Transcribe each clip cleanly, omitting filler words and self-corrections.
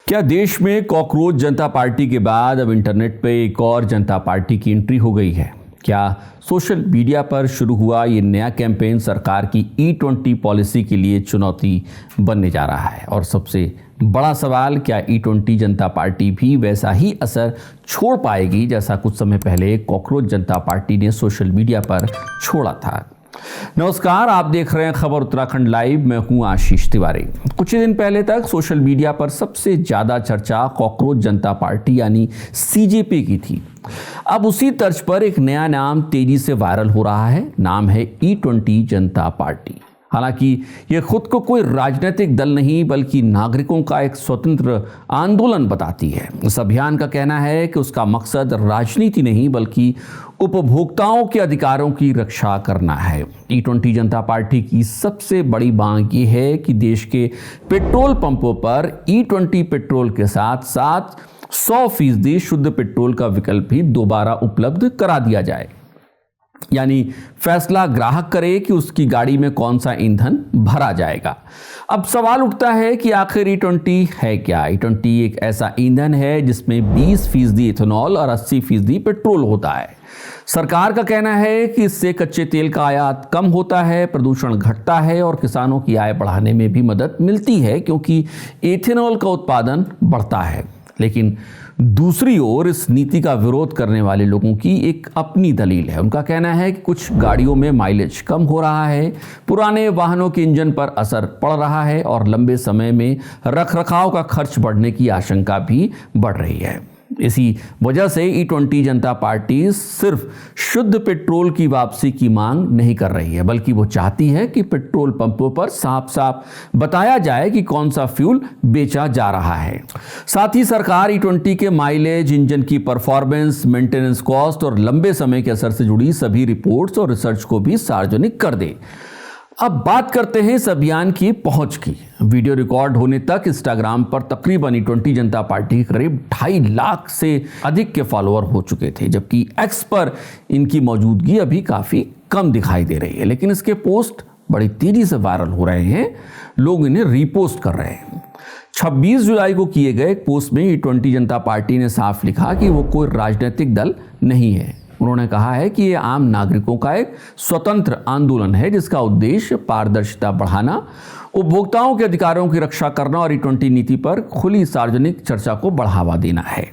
क्या देश में कॉकरोच जनता पार्टी के बाद अब इंटरनेट पे एक और जनता पार्टी की एंट्री हो गई है? क्या सोशल मीडिया पर शुरू हुआ ये नया कैंपेन सरकार की E20 पॉलिसी के लिए चुनौती बनने जा रहा है? और सबसे बड़ा सवाल, क्या E20 जनता पार्टी भी वैसा ही असर छोड़ पाएगी जैसा कुछ समय पहले कॉकरोच जनता पार्टी ने सोशल मीडिया पर छोड़ा था? नमस्कार, आप देख रहे हैं खबर उत्तराखंड लाइव। मैं हूं आशीष तिवारी। कुछ ही दिन पहले तक सोशल मीडिया पर सबसे ज्यादा चर्चा कॉकरोच जनता पार्टी यानी CJP की थी। अब उसी तर्ज पर एक नया नाम तेजी से वायरल हो रहा है। नाम है E20 जनता पार्टी। हालांकि ये खुद को कोई राजनीतिक दल नहीं बल्कि नागरिकों का एक स्वतंत्र आंदोलन बताती है। इस अभियान का कहना है कि उसका मकसद राजनीति नहीं बल्कि उपभोक्ताओं के अधिकारों की रक्षा करना है। E20 जनता पार्टी की सबसे बड़ी मांग ये है कि देश के पेट्रोल पंपों पर E20 पेट्रोल के साथ साथ 100% शुद्ध पेट्रोल का विकल्प भी दोबारा उपलब्ध करा दिया जाए। यानी फैसला ग्राहक करे कि उसकी गाड़ी में कौन सा ईंधन भरा जाएगा। अब सवाल उठता है कि आखिर E20 है क्या? E20 एक ऐसा ईंधन है जिसमें 20% इथेनॉल और 80% पेट्रोल होता है। सरकार का कहना है कि इससे कच्चे तेल का आयात कम होता है, प्रदूषण घटता है और किसानों की आय बढ़ाने में भी मदद मिलती है क्योंकि इथेनॉल का उत्पादन बढ़ता है। लेकिन दूसरी ओर इस नीति का विरोध करने वाले लोगों की एक अपनी दलील है। उनका कहना है कि कुछ गाड़ियों में माइलेज कम हो रहा है, पुराने वाहनों के इंजन पर असर पड़ रहा है और लंबे समय में रखरखाव का खर्च बढ़ने की आशंका भी बढ़ रही है। इसी वजह से E20 जनता पार्टी सिर्फ शुद्ध पेट्रोल की वापसी की मांग नहीं कर रही है बल्कि वो चाहती है कि पेट्रोल पंपों पर साफ साफ बताया जाए कि कौन सा फ्यूल बेचा जा रहा है। साथ ही सरकार E20 के माइलेज, इंजन की परफॉर्मेंस, मेंटेनेंस कॉस्ट और लंबे समय के असर से जुड़ी सभी रिपोर्ट्स और रिसर्च को भी सार्वजनिक कर दे। अब बात करते हैं इस अभियान की पहुंच की। वीडियो रिकॉर्ड होने तक इंस्टाग्राम पर तकरीबन E20 जनता पार्टी के करीब 2.5 लाख से अधिक के फॉलोअर हो चुके थे, जबकि X पर इनकी मौजूदगी अभी काफी कम दिखाई दे रही है। लेकिन इसके पोस्ट बड़ी तेजी से वायरल हो रहे हैं, लोग इन्हें रीपोस्ट कर रहे हैं। 26 जुलाई को किए गए एक पोस्ट में E20 जनता पार्टी ने साफ लिखा कि वो कोई राजनीतिक दल नहीं है। उन्होंने कहा है कि ये आम नागरिकों का एक स्वतंत्र आंदोलन है जिसका उद्देश्य पारदर्शिता बढ़ाना, उपभोक्ताओं के अधिकारों की रक्षा करना और E20 नीति पर खुली सार्वजनिक चर्चा को बढ़ावा देना है।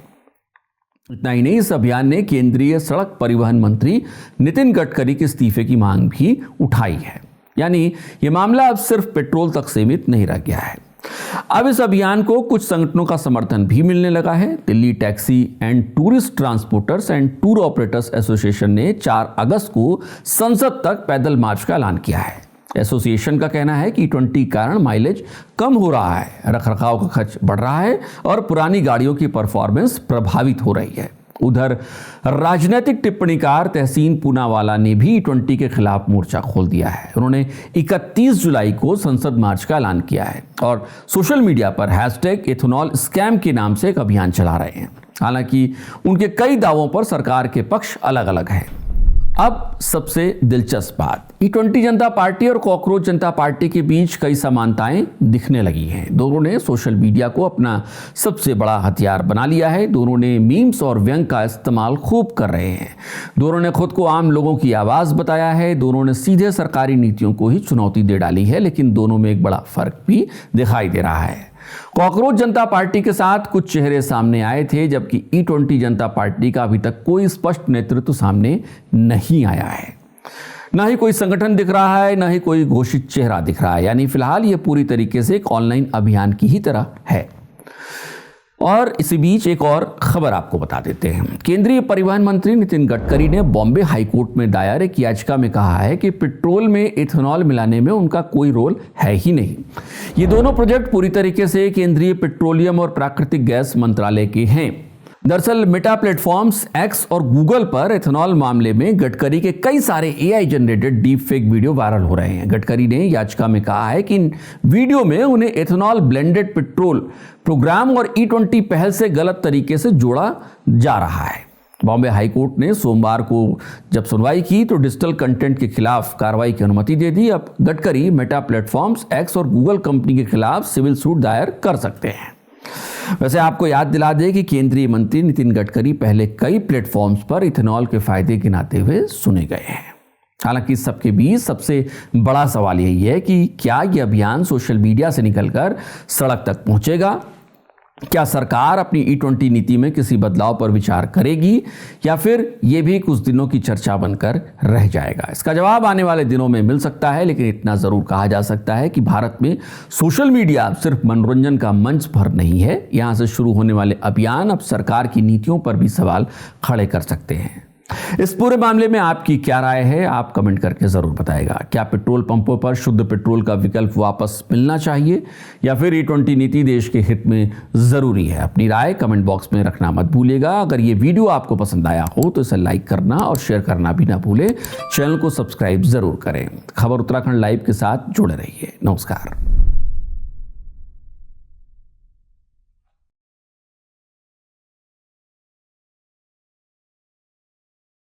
इतना ही नहीं, इस अभियान ने केंद्रीय सड़क परिवहन मंत्री नितिन गडकरी के इस्तीफे की मांग भी उठाई है। यानी ये मामला अब सिर्फ पेट्रोल तक सीमित नहीं रह गया है। अब इस अभियान को कुछ संगठनों का समर्थन भी मिलने लगा है। Delhi taxi and tourist transporters and tour operators association ने 4 अगस्त को संसद तक पैदल मार्च का ऐलान किया है। एसोसिएशन का कहना है कि E20 कारण माइलेज कम हो रहा है, रखरखाव का खर्च बढ़ रहा है और पुरानी गाड़ियों की परफॉर्मेंस प्रभावित हो रही है। उधर राजनीतिक टिप्पणीकार तहसीन पूनावाला ने भी E20 के खिलाफ मोर्चा खोल दिया है। उन्होंने 31 जुलाई को संसद मार्च का ऐलान किया है और सोशल मीडिया पर #इथेनॉल स्कैम के नाम से एक अभियान चला रहे हैं। हालांकि उनके कई दावों पर सरकार के पक्ष अलग अलग है। अब सबसे दिलचस्प बात, E20 जनता पार्टी और कॉकरोच जनता पार्टी के बीच कई समानताएं दिखने लगी हैं। दोनों ने सोशल मीडिया को अपना सबसे बड़ा हथियार बना लिया है। दोनों ने मीम्स और व्यंग का इस्तेमाल खूब कर रहे हैं। दोनों ने खुद को आम लोगों की आवाज़ बताया है। दोनों ने सीधे सरकारी नीतियों को ही चुनौती दे डाली है। लेकिन दोनों में एक बड़ा फर्क भी दिखाई दे रहा है। कॉकरोच जनता पार्टी के साथ कुछ चेहरे सामने आए थे, जबकि E20 जनता पार्टी का अभी तक कोई स्पष्ट नेतृत्व सामने नहीं आया है। ना ही कोई संगठन दिख रहा है, ना ही कोई घोषित चेहरा दिख रहा है। यानी फिलहाल ये पूरी तरीके से एक ऑनलाइन अभियान की ही तरह है। और इसी बीच एक और खबर आपको बता देते हैं। केंद्रीय परिवहन मंत्री नितिन गडकरी ने बॉम्बे हाईकोर्ट में दायर एक याचिका में कहा है कि पेट्रोल में इथेनॉल मिलाने में उनका कोई रोल है ही नहीं। ये दोनों प्रोजेक्ट पूरी तरीके से केंद्रीय पेट्रोलियम और प्राकृतिक गैस मंत्रालय के हैं। दरअसल मेटा प्लेटफॉर्म्स X और गूगल पर इथेनॉल मामले में गडकरी के कई सारे AI generated deep fake video viral हो रहे हैं। गडकरी ने याचिका में कहा है कि इन वीडियो में उन्हें इथेनॉल ब्लेंडेड पेट्रोल प्रोग्राम और E20 पहल से गलत तरीके से जोड़ा जा रहा है। बॉम्बे हाईकोर्ट ने सोमवार को जब सुनवाई की तो डिजिटल कंटेंट के खिलाफ कार्रवाई की अनुमति दे दी। अब गडकरी मेटा प्लेटफॉर्म्स X और गूगल कंपनी के खिलाफ सिविल सूट दायर कर सकते हैं। वैसे आपको याद दिला दें कि केंद्रीय मंत्री नितिन गडकरी पहले कई प्लेटफॉर्म्स पर इथेनॉल के फायदे गिनाते हुए सुने गए हैं। हालांकि इस सबके बीच सबसे बड़ा सवाल यही है कि क्या यह अभियान सोशल मीडिया से निकलकर सड़क तक पहुंचेगा? क्या सरकार अपनी E20 नीति में किसी बदलाव पर विचार करेगी या फिर यह भी कुछ दिनों की चर्चा बनकर रह जाएगा? इसका जवाब आने वाले दिनों में मिल सकता है, लेकिन इतना जरूर कहा जा सकता है कि भारत में सोशल मीडिया सिर्फ मनोरंजन का मंच भर नहीं है। यहां से शुरू होने वाले अभियान अब सरकार की नीतियों पर भी सवाल खड़े कर सकते हैं। इस पूरे मामले में आपकी क्या राय है? आप कमेंट करके जरूर बताएगा। क्या पेट्रोल पंपों पर शुद्ध पेट्रोल का विकल्प वापस मिलना चाहिए या फिर E20 नीति देश के हित में जरूरी है? अपनी राय कमेंट बॉक्स में रखना मत भूलिएगा। अगर ये वीडियो आपको पसंद आया हो तो इसे लाइक करना और शेयर करना भी ना भूले। चैनल को सब्सक्राइब जरूर करें। खबर उत्तराखंड लाइव के साथ जुड़े रहिए। नमस्कार।